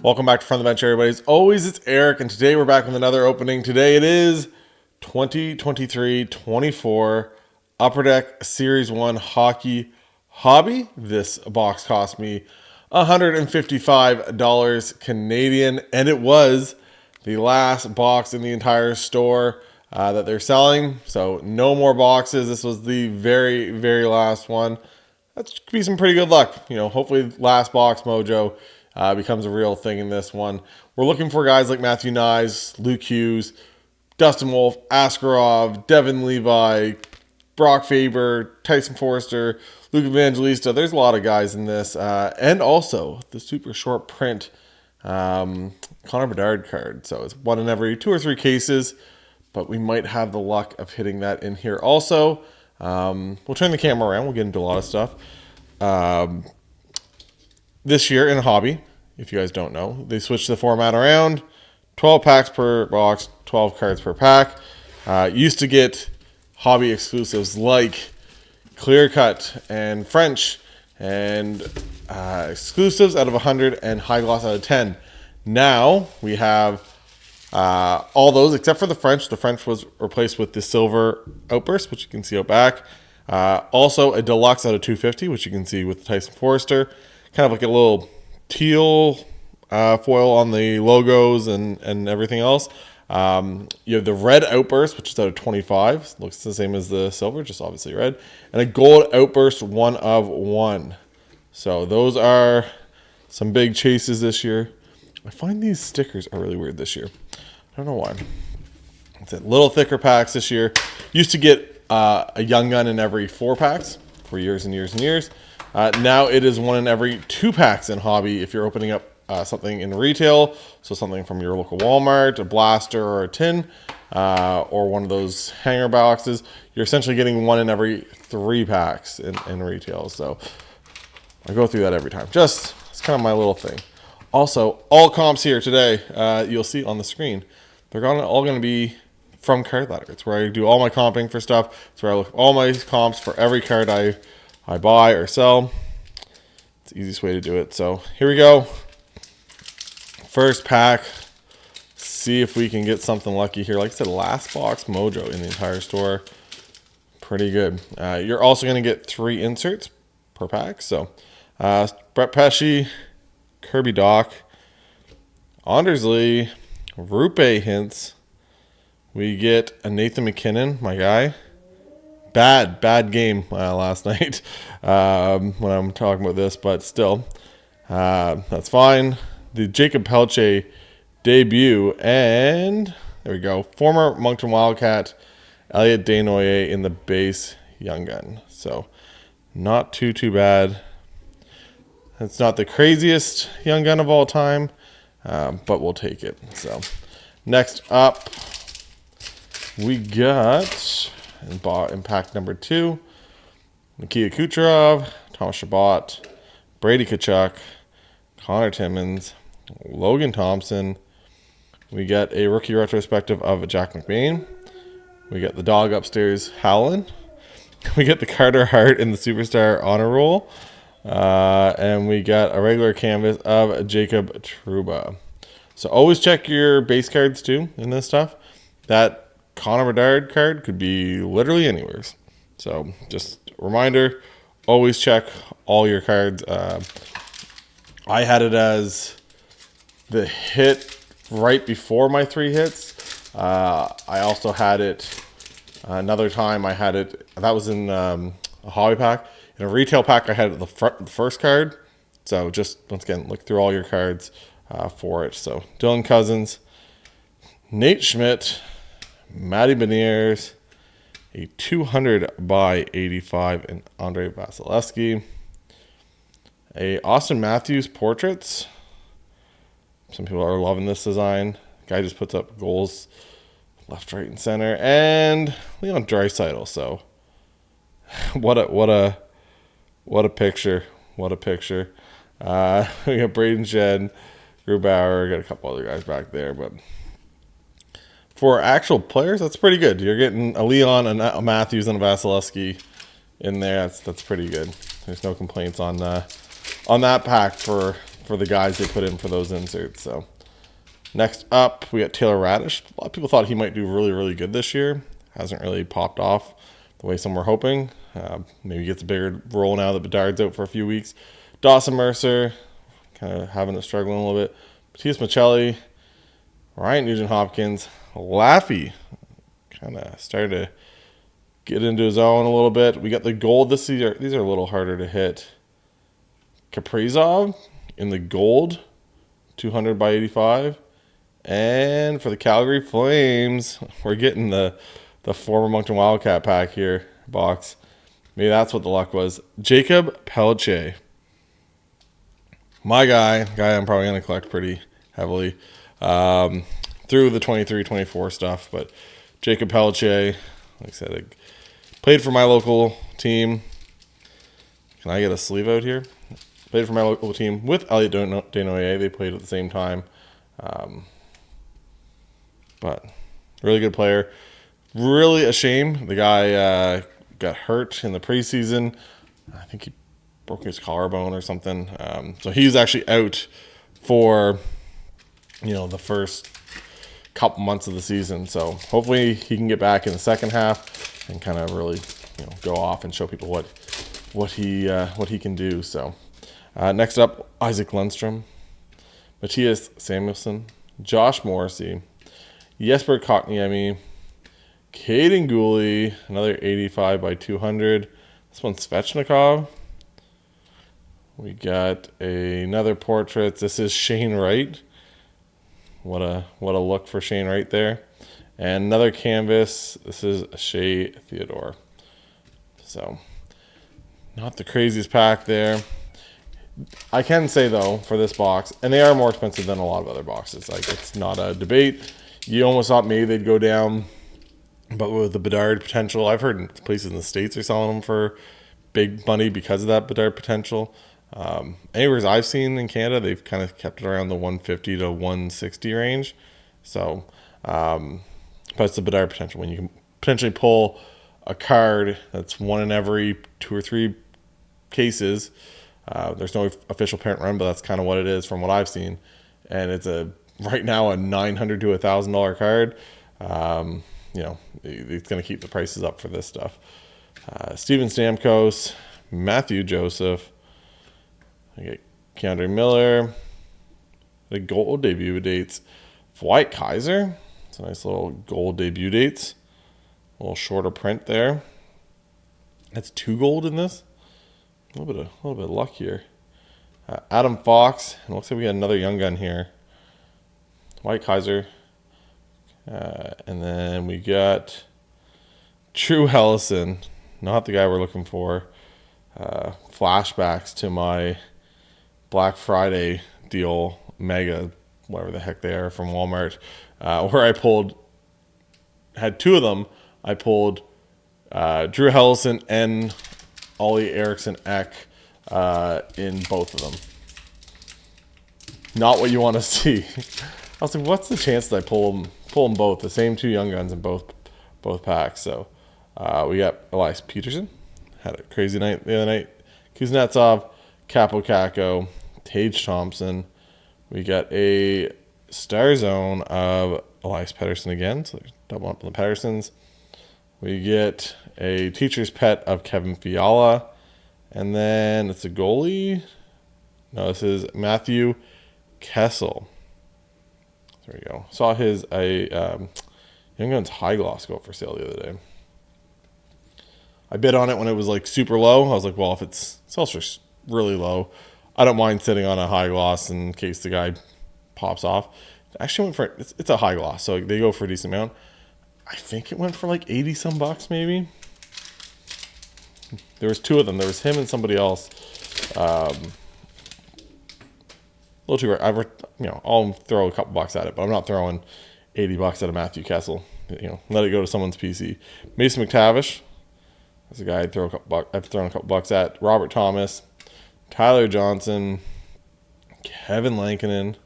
Welcome back to Front of the Bench, everybody. As always, it's Eric, and today we're back with another opening. Today it is 2023-24 Upper Deck Series 1 Hockey Hobby. This box cost me $155 Canadian, and it was the last box in the entire store that they're selling. So no more boxes. This was the very, very last one. That could be some pretty good luck. You know, hopefully last box mojo becomes a real thing in this one. We're looking for guys like Matthew Knies, Luke Hughes, Dustin Wolf, Askarov, Devin Levi, Brock Faber, Tyson Forster, Luke Evangelista. There's a lot of guys in this. And also the super short print Connor Bedard card. So it's one in every 2 or 3 cases, but we might have the luck of hitting that in here also. We'll turn the camera around. We'll get into a lot of stuff. This year in Hobby, if you guys don't know, they switched the format around. 12 packs per box, 12 cards per pack. Used to get Hobby exclusives like Clear Cut and French and exclusives out of 100 and High Gloss out of 10. Now we have all those except for the French. The French was replaced with the Silver Outburst, which you can see out back. Also a Deluxe out of 250, which you can see with the Tyson Forster. Kind of like a little teal foil on the logos and everything else. You have the Red Outburst, which is out of 25. Looks the same as the Silver, just obviously red. And a Gold Outburst 1 of 1. So those are some big chases this year. I find these stickers are really weird this year. I don't know why. It's a little thicker packs this year. Used to get a Young Gun in every 4 packs for years and years and years. Now it is 1 in every 2 packs in Hobby if you're opening up something in retail. So something from your local Walmart, a blaster or a tin, or one of those hanger boxes. You're essentially getting 1 in every 3 packs in retail. So I go through that every time. It's kind of my little thing. Also, all comps here today, you'll see on the screen. They're all going to be from Card Ladder. It's where I do all my comping for stuff. It's where I look at all my comps for every card I buy or sell. It's the easiest way to do it. So here we go. First pack. See if we can get something lucky here. Like I said, last box mojo in the entire store. Pretty good. You're also going to get 3 inserts per pack. So Brett Pesce, Kirby Doc, Anders Lee, Rupe Hintz. We get a Nathan McKinnon, my guy. Bad game last night when I'm talking about this, but still, that's fine. The Jacob Pelche debut, and there we go. Former Moncton Wildcat, Elliot Desnoyers in the base Young Gun. So not too bad. It's not the craziest Young Gun of all time, but we'll take it. So next up, we got in pack number 2, Nikita Kucherov, Thomas Chabot, Brady Tkachuk, Connor Timmins, Logan Thompson. We get a rookie retrospective of Jack McBain. We get the dog upstairs howling. We get the Carter Hart in the Superstar Honor Roll. And we got a regular canvas of Jacob Trouba. So always check your base cards too in this stuff. That Connor Bedard card could be literally anywhere. So just a reminder, always check all your cards. I had it as the hit right before my 3 hits. I also had it another time. I had it, that was in a hobby pack. In a retail pack, I had it the first card. So just, once again, look through all your cards for it. So Dylan Cousins, Nate Schmidt, Matty Beniers, a 200/85 and Andre Vasilevsky, a Austin Matthews portraits. Some people are loving this design. Guy just puts up goals left, right, and center, and Leon Draisaitl. So what a picture! What a picture! We got Braden Shed, Grubauer, got a couple other guys back there, but for actual players, that's pretty good. You're getting a Leon, a Matthews, and a Vasilevsky in there. That's pretty good. There's no complaints on that pack for for the guys they put in for those inserts. So next up, we got Taylor Radish. A lot of people thought he might do really, really good this year. Hasn't really popped off the way some were hoping. Maybe gets a bigger role now that Bedard's out for a few weeks. Dawson Mercer, kind of having it struggling a little bit. Matias Maccelli, Ryan Nugent-Hopkins, Laffy, kind of started to get into his own a little bit. We got the gold. These are a little harder to hit. Kaprizov in the gold, 200 by 85. And for the Calgary Flames, we're getting the former Moncton Wildcat pack here box. Maybe that's what the luck was. Jacob Pelletier. My guy I'm probably going to collect pretty heavily through the 23-24 stuff. But Jacob Pelletier, like I said, I played for my local team. Can I get a sleeve out here? Played for my local team with Elliot Desnoyers. They played at the same time. But really good player. Really a shame. The guy got hurt in the preseason. I think he broke his collarbone or something. So he's actually out for, the first couple months of the season. So hopefully he can get back in the second half and kind of really, go off and show people what he can do. So next up, Isaac Lundstrom, Matthias Samuelsson, Josh Morrissey, Jesper Kotkaniemi, Caden Gooley, another 85 by 200. This one's Svechnikov. We got another portrait. This is Shane Wright. What a look for Shane Wright there. And another canvas. This is Shea Theodore. So, not the craziest pack there. I can say, though, for this box, and they are more expensive than a lot of other boxes. Like, it's not a debate. You almost thought maybe they'd go down, but with the Bedard potential, I've heard places in the States are selling them for big money because of that Bedard potential. Anywhere I've seen in Canada, they've kind of kept it around the 150 to 160 range. So, but it's the Bedard potential when you can potentially pull a card that's one in every 2 or 3 cases. There's no official parent run, but that's kind of what it is from what I've seen. And it's right now a $900 to $1,000 card. It's going to keep the prices up for this stuff. Steven Stamkos, Matthew Joseph, I get Keandre Miller, the gold debut dates, Dwight Kaiser. It's a nice little gold debut dates. A little shorter print there. That's 2 gold in this. A little bit of luck here. Adam Fox. It looks like we got another young gun here. Dwight Kaiser. And then we got Drew Helleson. Not the guy we're looking for. Flashbacks to my Black Friday deal, Mega, whatever the heck they are, from Walmart, where I had 2 of them. I pulled Drew Helleson and Ollie Eriksson Ek in both of them. Not what you want to see. I was like, what's the chance that I pull them both? The same 2 young guns in both packs. So we got Elias Peterson. Had a crazy night the other night. Kuznetsov, Capo Caco, Tage Thompson. We got a Star Zone of Elias Pettersson again. So there's double up on the Petterssons. We get a Teacher's Pet of Kevin Fiala. And then it's a goalie. No, this is Matthew Kessel. There we go. Saw his Young Guns High Gloss go up for sale the other day. I bid on it when it was like super low. I was like, well, if it sells for really low, I don't mind sitting on a high gloss in case the guy pops off. It actually went for it's a high gloss, so they go for a decent amount. I think it went for like 80 some bucks maybe. There was 2 of them. There was him and somebody else. A little too rare. I'll throw a couple bucks at it, but I'm not throwing 80 bucks at a Matthew Kessel. Let it go to someone's PC. Mason McTavish. That's a guy I've thrown a couple bucks at. Robert Thomas, Tyler Johnson, Kevin Lankinen,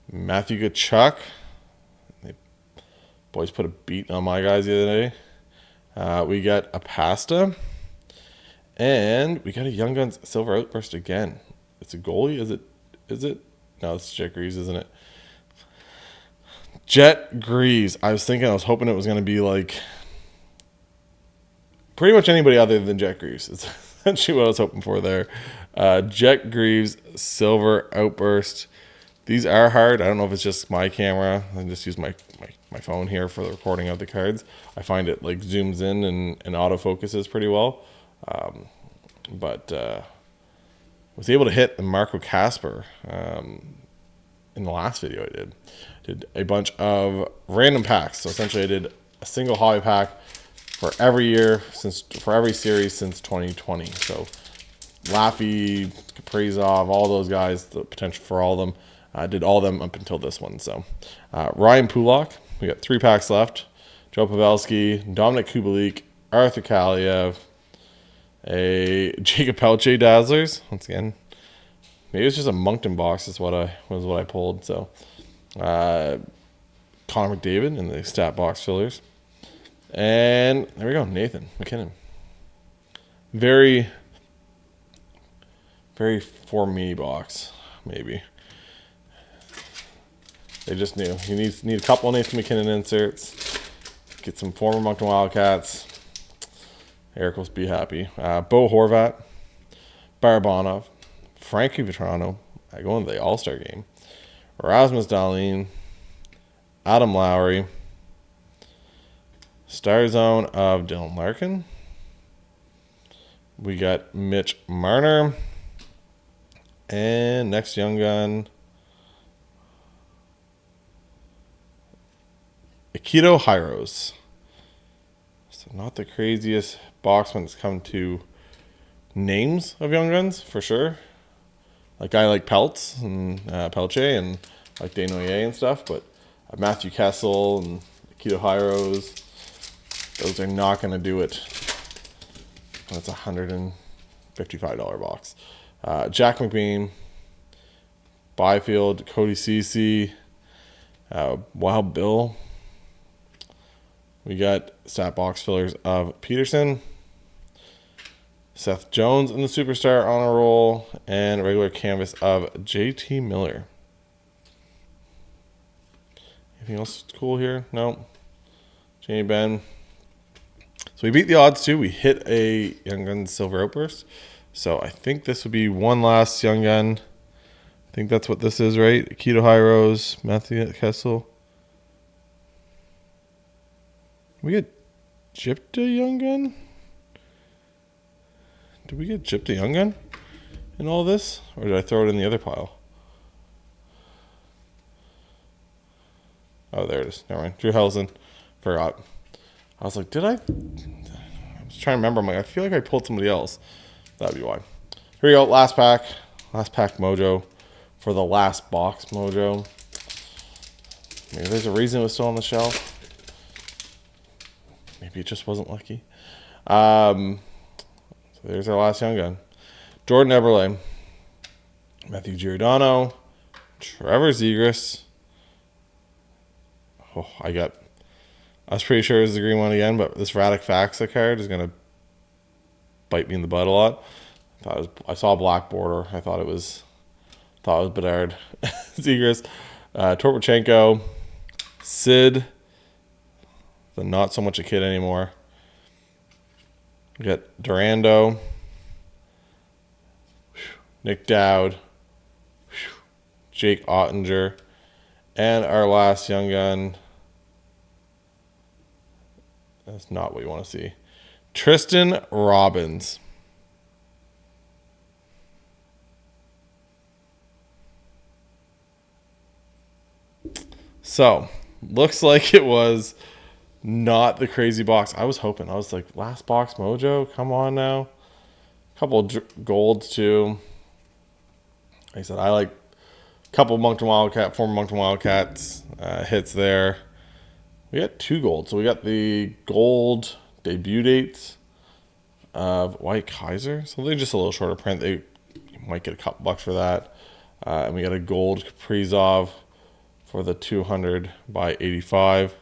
Matthew Tkachuk. The boys put a beat on my guys the other day. We got a Pasta. And we got a Young Guns Silver Outburst again. It's a goalie. Is Is it? No, it's Jet Greaves, isn't it? Jet Greaves. I was hoping it was going to be like pretty much anybody other than Jet Greaves. It's essentially what I was hoping for there. Jet Greaves, Silver Outburst. These are hard. I don't know if it's just my camera. I just use my phone here for the recording of the cards. I find it like zooms in and autofocuses pretty well. But was able to hit the Marco Casper in the last video I did a bunch of random packs. So essentially I did a single hobby pack for every year for every series since 2020. So Laffy, Kaprizov, all those guys, the potential for all of them. I did all of them up until this one. So Ryan Pulock, we got 3 packs left. Joe Pavelski, Dominic Kubalik, Arthur Kaliev, a Jacob Pelche Dazzlers. Once again, maybe it's just a Moncton box is what I pulled. So Connor McDavid in the stat box fillers. And there we go, Nathan McKinnon. Very, very for me box, maybe. They just knew. You need a couple of Nathan McKinnon inserts. Get some former Moncton Wildcats. Eric will be happy. Bo Horvat, Barabanov, Frankie Vetrano. I go into the All-Star game. Rasmus Dahlin, Adam Lowry, Star Zone of Dylan Larkin. We got Mitch Marner. And next Young Gun, Akito Hyros. So not the craziest box when it's come to names of Young Guns, for sure. Like I like Peltz and Pelche and like Desnoyers and stuff, but Matthew Kessel and Akito Hyros, those are not going to do it. That's a $155 box. Jack McBean, Byfield, Cody Ceci, Wild Bill. We got stat box fillers of Peterson, Seth Jones in the Superstar on a roll, and a regular canvas of JT Miller. Anything else cool here? No. Jamie Benn. So we beat the odds too. We hit a Young Gun Silver Outburst. So I think this would be one last Young Gun. I think that's what this is, right? Akito Hyros, Matthew Kessel. We get gypped a Young Gun? Did we get gypped a Young Gun in all this? Or did I throw it in the other pile? Oh, there it is. Never mind. Drew Helson. Forgot. I was like, did I? I was trying to remember. I'm like, I feel like I pulled somebody else. That'd be why. Here we go. Last pack. Last pack mojo for the last box mojo. Maybe there's a reason it was still on the shelf. Maybe it just wasn't lucky. So there's our last Young Gun. Jordan Eberle, Matthew Giordano, Trevor Zegras. Oh, I was pretty sure it was the green one again, but this Radek Faxa card is going to bite me in the butt a lot. I saw a black border. I thought it was Bedard. Zegras, Torpachenko, Sid, the not so much a kid anymore. We got Durando, Nick Dowd, Jake Ottinger, and our last Young Gun. That's not what you want to see. Tristan Robbins. So, looks like it was not the crazy box. I was hoping. I was like, last box mojo? Come on now. A couple golds too. Like I said, I like a couple former Moncton Wildcats hits there. We got 2 golds. So we got the gold debut dates of White Kaiser. So they're just a little shorter print. You might get a couple bucks for that. And we got a gold Kaprizov for the 200 by 85.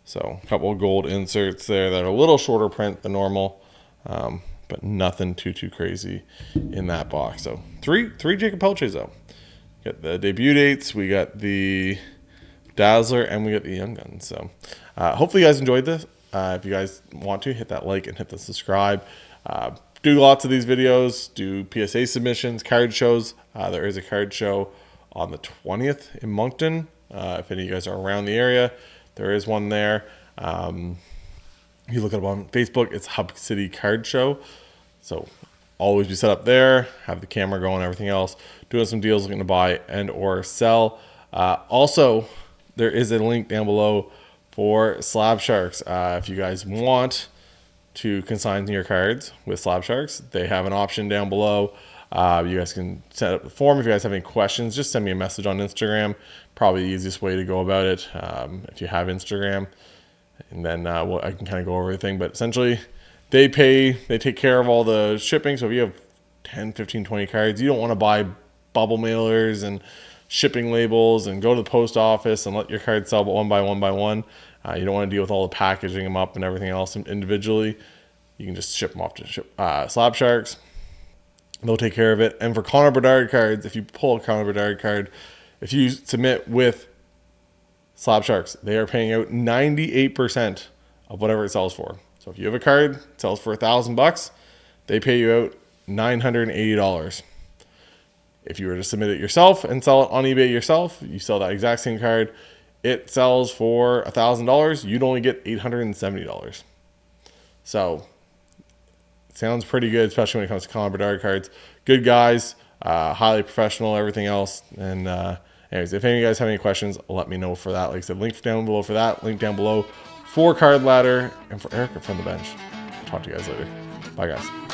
So a couple of gold inserts there that are a little shorter print than normal, but nothing too crazy in that box. So three Jacob Pelches though. got the debut dates, we got the Dazzler, and we got the Young Guns. So hopefully you guys enjoyed this. If you guys want to, hit that like and hit the subscribe. Do lots of these videos, do PSA submissions, card shows. There is a card show on the 20th in Moncton. If any of you guys are around the area, there is one there. You look it up on Facebook, it's Hub City Card Show. So always be set up there, have the camera going, everything else. Doing some deals, looking to buy and or sell. Also, there is a link down below for Slab Sharks. If you guys want to consign your cards with Slab Sharks, they have an option down below. You guys can set up the form. If you guys have any questions, just send me a message on Instagram. Probably the easiest way to go about it, if you have Instagram. And then I can kind of go over everything. But essentially, they take care of all the shipping. So if you have 10, 15, 20 cards, you don't want to buy bubble mailers and shipping labels and go to the post office and let your cards sell one by one. You don't want to deal with all the packaging them up and everything else individually. You can just ship them off to Slab Sharks. They'll take care of it. And for Connor Bedard cards, if you pull a Connor Bedard card, if you submit with Slab Sharks, they are paying out 98% of whatever it sells for. So if you have a card, it sells for $1,000, they pay you out $980. If you were to submit it yourself and sell it on eBay yourself, you sell that exact same card, it sells for $1,000, you'd only get $870. So sounds pretty good, especially when it comes to Connor Bedard cards. Good guys, highly professional, everything else. And anyways, if any of you guys have any questions, let me know for that. Like I said, link down below for that. Link down below for Card Ladder and for Erica from the bench. Talk to you guys later. Bye, guys.